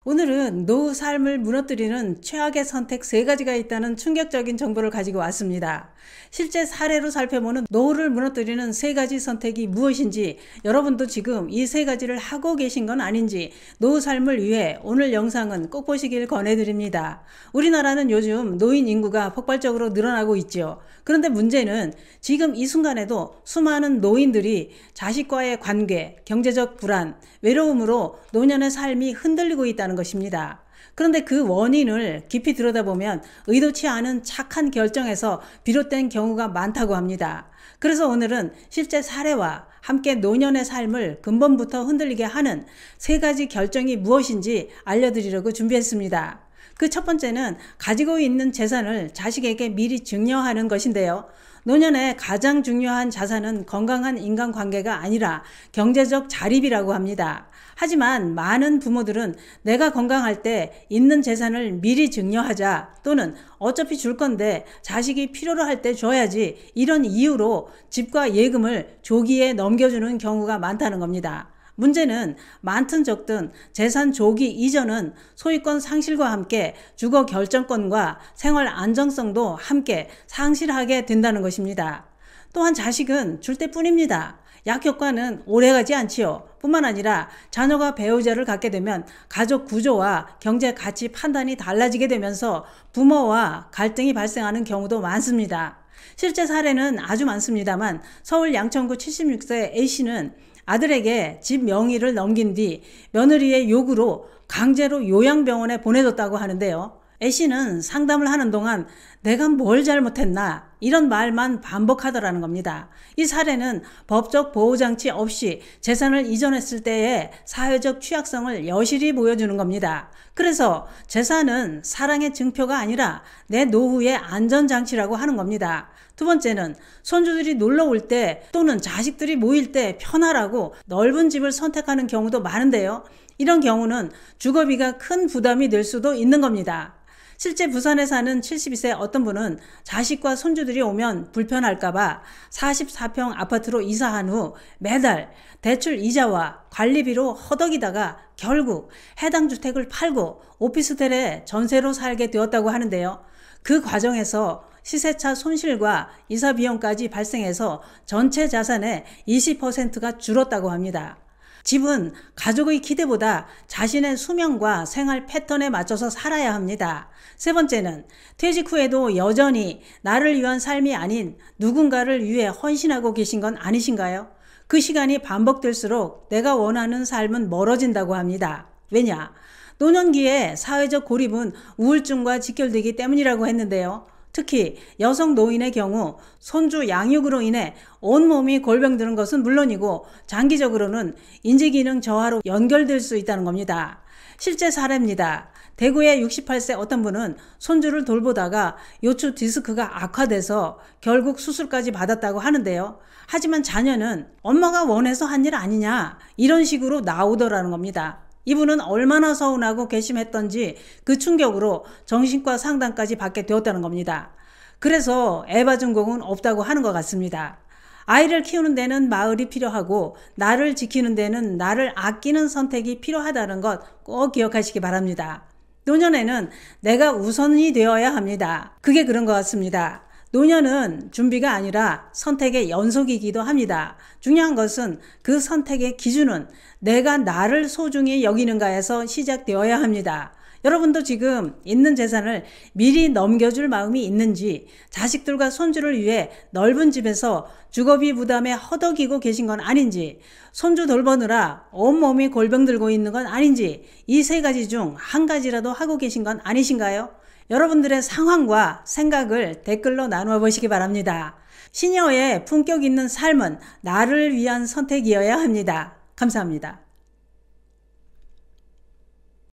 오늘은 노후 삶을 무너뜨리는 최악의 선택 3가지가 있다는 충격적인 정보를 가지고 왔습니다. 실제 사례로 살펴보는 노후를 무너뜨리는 3가지 선택이 무엇인지, 여러분도 지금 이 3가지를 하고 계신 건 아닌지 노후 삶을 위해 오늘 영상은 꼭 보시길 권해드립니다. 우리나라는 요즘 노인 인구가 폭발적으로 늘어나고 있죠. 그런데 문제는 지금 이 순간에도 수많은 노인들이 자식과의 관계, 경제적 불안, 외로움으로 노년의 삶이 흔들리고 있다는 것입니다. 그런데 그 원인을 깊이 들여다보면 의도치 않은 착한 결정에서 비롯된 경우가 많다고 합니다. 그래서 오늘은 실제 사례와 함께 노년의 삶을 근본부터 흔들리게 하는 3가지 결정이 무엇인지 알려드리려고 준비했습니다. 그 첫 번째는 가지고 있는 재산을 자식에게 미리 증여하는 것인데요. 노년에 가장 중요한 자산은 건강한 인간관계가 아니라 경제적 자립이라고 합니다. 하지만 많은 부모들은 내가 건강할 때 있는 재산을 미리 증여하자, 또는 어차피 줄 건데 자식이 필요로 할 때 줘야지, 이런 이유로 집과 예금을 조기에 넘겨주는 경우가 많다는 겁니다. 문제는 많든 적든 재산 조기 이전은 소유권 상실과 함께 주거 결정권과 생활 안정성도 함께 상실하게 된다는 것입니다. 또한 자식은 줄 때뿐입니다. 약효과는 오래가지 않지요. 뿐만 아니라 자녀가 배우자를 갖게 되면 가족 구조와 경제 가치 판단이 달라지게 되면서 부모와 갈등이 발생하는 경우도 많습니다. 실제 사례는 아주 많습니다만, 서울 양천구 76세 A씨는 아들에게 집 명의를 넘긴 뒤 며느리의 요구로 강제로 요양병원에 보내줬다고 하는데요. A씨는 상담을 하는 동안 내가 뭘 잘못했나, 이런 말만 반복하더라는 겁니다. 이 사례는 법적 보호장치 없이 재산을 이전했을 때의 사회적 취약성을 여실히 보여주는 겁니다. 그래서 재산은 사랑의 증표가 아니라 내 노후의 안전장치라고 하는 겁니다. 두 번째는 손주들이 놀러 올 때 또는 자식들이 모일 때 편하라고 넓은 집을 선택하는 경우도 많은데요. 이런 경우는 주거비가 큰 부담이 될 수도 있는 겁니다. 실제 부산에 사는 72세 어떤 분은 자식과 손주들이 오면 불편할까봐 44평 아파트로 이사한 후 매달 대출 이자와 관리비로 허덕이다가 결국 해당 주택을 팔고 오피스텔에 전세로 살게 되었다고 하는데요. 그 과정에서 시세차 손실과 이사 비용까지 발생해서 전체 자산의 20%가 줄었다고 합니다. 집은 가족의 기대보다 자신의 수명과 생활 패턴에 맞춰서 살아야 합니다. 세 번째는 퇴직 후에도 여전히 나를 위한 삶이 아닌 누군가를 위해 헌신하고 계신 건 아니신가요? 그 시간이 반복될수록 내가 원하는 삶은 멀어진다고 합니다. 왜냐? 노년기에 사회적 고립은 우울증과 직결되기 때문이라고 했는데요. 특히 여성 노인의 경우 손주 양육으로 인해 온몸이 골병드는 것은 물론이고 장기적으로는 인지기능 저하로 연결될 수 있다는 겁니다. 실제 사례입니다. 대구의 68세 어떤 분은 손주를 돌보다가 요추 디스크가 악화돼서 결국 수술까지 받았다고 하는데요. 하지만 자녀는 엄마가 원해서 한 일 아니냐, 이런 식으로 나오더라는 겁니다. 이분은 얼마나 서운하고 괘씸했던지 그 충격으로 정신과 상담까지 받게 되었다는 겁니다. 그래서 애바증공은 없다고 하는 것 같습니다. 아이를 키우는 데는 마을이 필요하고 나를 지키는 데는 나를 아끼는 선택이 필요하다는 것 꼭 기억하시기 바랍니다. 노년에는 내가 우선이 되어야 합니다. 그게 그런 것 같습니다. 노년은 준비가 아니라 선택의 연속이기도 합니다. 중요한 것은 그 선택의 기준은 내가 나를 소중히 여기는가에서 시작되어야 합니다. 여러분도 지금 있는 재산을 미리 넘겨줄 마음이 있는지, 자식들과 손주를 위해 넓은 집에서 주거비 부담에 허덕이고 계신 건 아닌지, 손주 돌보느라 온몸이 골병 들고 있는 건 아닌지, 이 3가지 중 한 가지라도 하고 계신 건 아니신가요? 여러분들의 상황과 생각을 댓글로 나누어 보시기 바랍니다. 시니어의 품격 있는 삶은 나를 위한 선택이어야 합니다. 감사합니다.